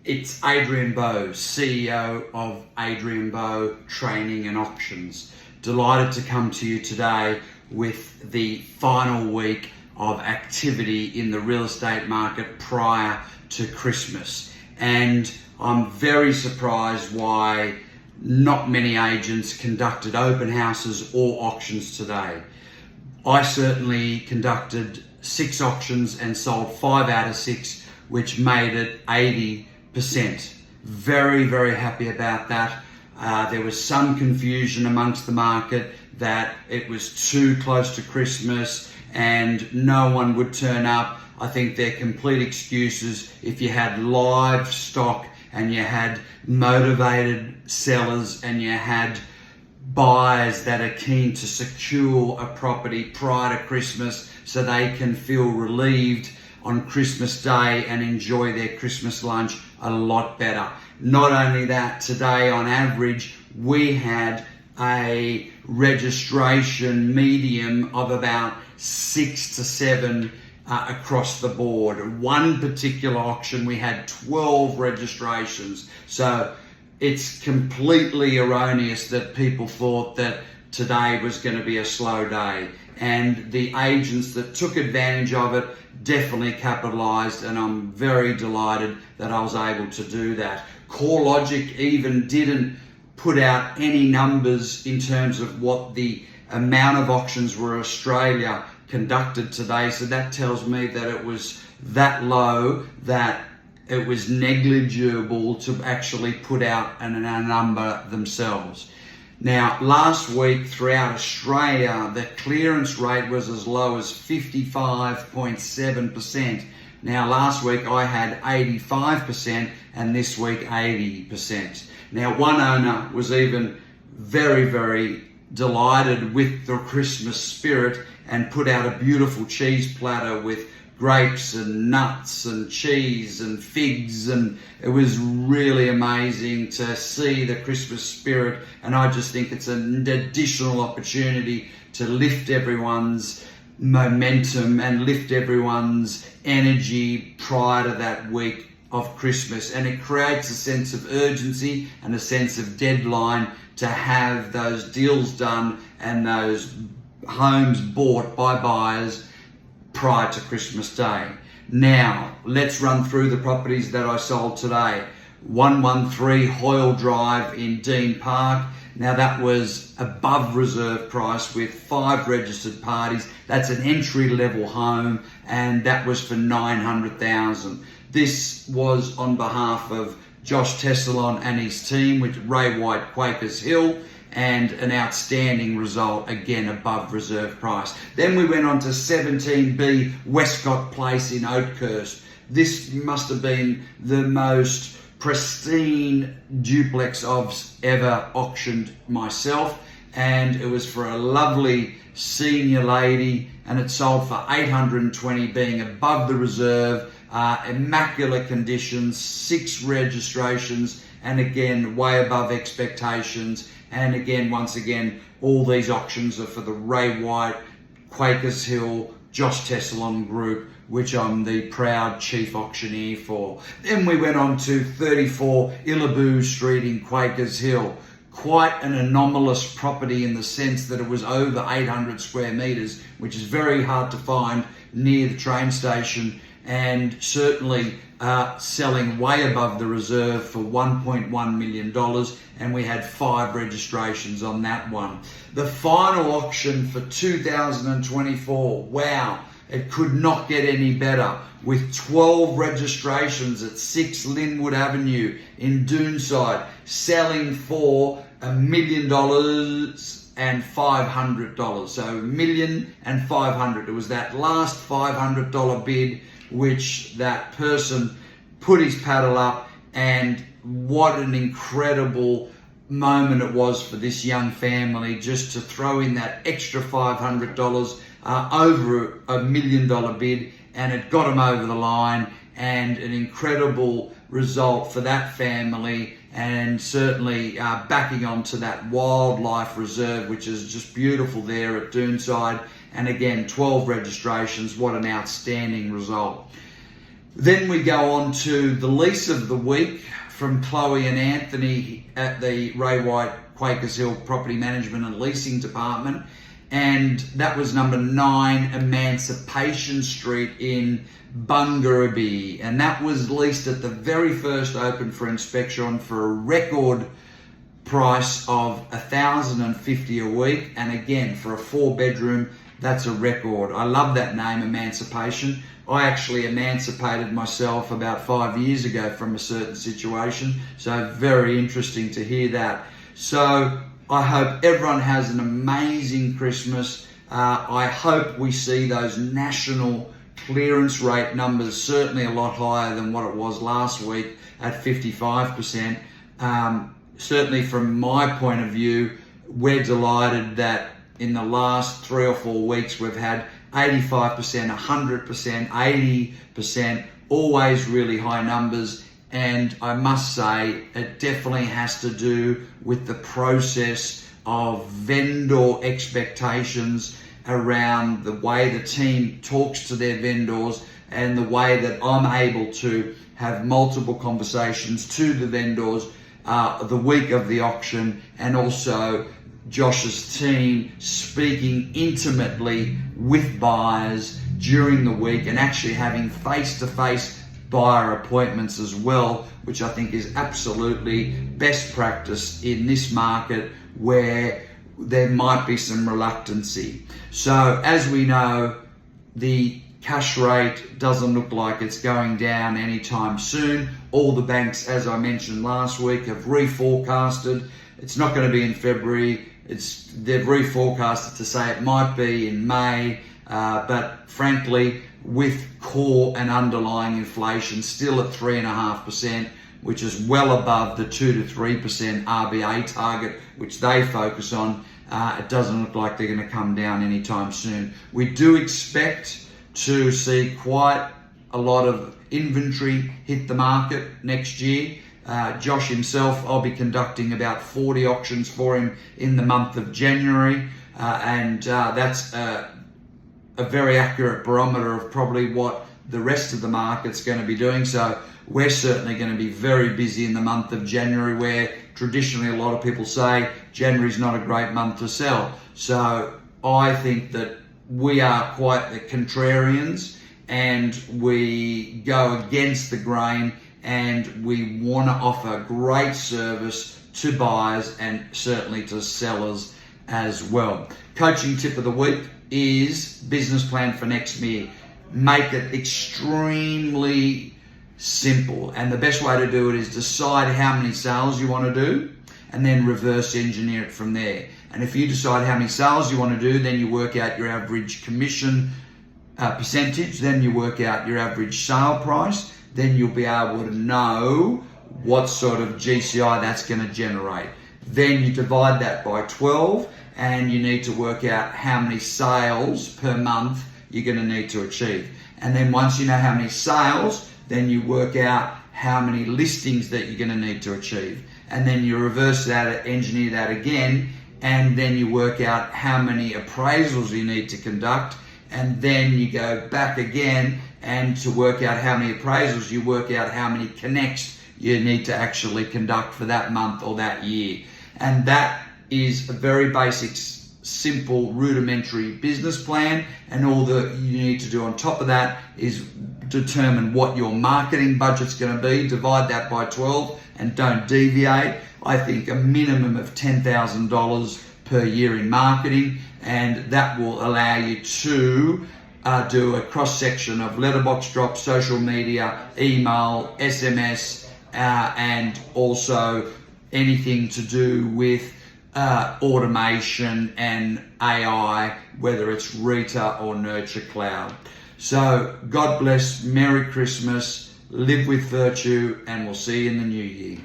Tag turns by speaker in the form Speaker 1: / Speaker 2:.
Speaker 1: It's Adrian Bo, CEO of Adrian Bo Training and Auctions. Delighted to come to you today with the final week of activity in the real estate market prior to Christmas. And I'm very surprised why not many agents conducted open houses or auctions today. I certainly conducted 6 auctions and sold 5 out of 6, which made it 80%. Very, very happy about that. There was some confusion amongst the market that it was too close to Christmas and no one would turn up. I think they're complete excuses. If you had live stock and you had motivated sellers and you had buyers that are keen to secure a property prior to Christmas so they can feel relieved on Christmas Day and enjoy their Christmas lunch a lot better. Not only that, today on average we had a registration medium of about 6 to 7 across the board. One particular auction we had 12 registrations, so it's completely erroneous that people thought that today was going to be a slow day, and the agents that took advantage of it definitely capitalized, and I'm very delighted that I was able to do that. CoreLogic even didn't put out any numbers in terms of what the amount of auctions were Australia conducted today, so that tells me that it was that low that it was negligible to actually put out a number themselves. Now, last week throughout Australia, the clearance rate was as low as 55.7%. Now, last week I had 85% and this week 80%. Now, one owner was even very, very delighted with the Christmas spirit and put out a beautiful cheese platter with grapes and nuts and cheese and figs, and it was really amazing to see the Christmas spirit, and I just think it's an additional opportunity to lift everyone's momentum and lift everyone's energy prior to that week of Christmas, and it creates a sense of urgency and a sense of deadline to have those deals done and those homes bought by buyers prior to Christmas Day. Now, let's run through the properties that I sold today. 113 Hoil Drive in Dean Park. Now, that was above reserve price with 5 registered parties. That's an entry-level home, and that was for $900,000. This was on behalf of Josh Tessalon and his team with Ray White Quakers Hill, and an outstanding result, again above reserve price. Then we went on to 17B Westcott Place in Oakhurst. This must have been the most pristine duplex I've ever auctioned myself, and it was for a lovely senior lady, and it sold for $820, being above the reserve, immaculate conditions, 6 registrations, and again way above expectations. And again, once again, all these auctions are for the Ray White, Quakers Hill, Josh Tessalon group, which I'm the proud chief auctioneer for. Then we went on to 34 Illabo Street in Quakers Hill. Quite an anomalous property in the sense that it was over 800 square meters, which is very hard to find near the train station, and certainly selling way above the reserve for $1.1 million, and we had 5 registrations on that one. The final auction for 2024, wow, it could not get any better, with 12 registrations at 6 Lywood Avenue in Duneside, selling for $1,500,000. So $1,500,000. It was that last $500 bid which that person put his paddle up, and what an incredible moment it was for this young family just to throw in that extra $500 over $1 million bid, and it got them over the line, and an incredible result for that family, and certainly backing onto that wildlife reserve, which is just beautiful there at Duneside. And again, 12 registrations, what an outstanding result. Then we go on to the lease of the week from Chloe and Anthony at the Ray White Quakers Hill Property Management and Leasing Department. And that was number 9 Emancipation Street in Bungarabee. And that was leased at the very first open for inspection for a record price of $1,050 a week. And again, for a 4-bedroom, that's a record. I love that name, Emancipation. I actually emancipated myself about 5 years ago from a certain situation. So very interesting to hear that. So I hope everyone has an amazing Christmas. I hope we see those national clearance rate numbers certainly a lot higher than what it was last week at 55%. Certainly from my point of view, we're delighted that in the last 3 or 4 weeks we've had 85%, 100%, 80%, always really high numbers. And I must say, it definitely has to do with the process of vendor expectations around the way the team talks to their vendors and the way that I'm able to have multiple conversations to the vendors the week of the auction, and also Josh's team speaking intimately with buyers during the week and actually having face-to-face buyer appointments as well, which I think is absolutely best practice in this market where there might be some reluctancy. So as we know, the cash rate doesn't look like it's going down anytime soon. All the banks, as I mentioned last week, have reforecasted. It's not going to be in February. They've reforecasted to say it might be in May, but frankly, with core and underlying inflation still at 3.5%, which is well above the 2 to 3% RBA target, which they focus on, it doesn't look like they're going to come down anytime soon. We do expect to see quite a lot of inventory hit the market next year. Josh himself, I'll be conducting about 40 auctions for him in the month of January, and that's a very accurate barometer of probably what the rest of the market's going to be doing. So we're certainly going to be very busy in the month of January, where traditionally a lot of people say January's not a great month to sell. So I think that we are quite the contrarians, and we go against the grain, and we want to offer great service to buyers and certainly to sellers as well. Coaching tip of the week is business plan for next year. Make it extremely simple, and the best way to do it is decide how many sales you want to do and then reverse engineer it from there. And if you decide how many sales you want to do, then you work out your average commission percentage, then you work out your average sale price, then you'll be able to know what sort of GCI that's going to generate. Then you divide that by 12, and you need to work out how many sales per month you're going to need to achieve. And then once you know how many sales, then you work out how many listings that you're going to need to achieve. And then you reverse that, engineer that again, and then you work out how many appraisals you need to conduct. And then you go back again, and to work out how many appraisals, you work out how many connects you need to actually conduct for that month or that year. And that is a very basic, simple, rudimentary business plan, and all that you need to do on top of that is determine what your marketing budget's going to be, divide that by 12, and don't deviate. I think a minimum of $10,000 per year in marketing, and that will allow you to do a cross-section of letterbox drops, social media, email, SMS, and also anything to do with automation and AI, whether it's Rita or Nurture Cloud. So God bless, Merry Christmas, live with virtue, and we'll see you in the new year.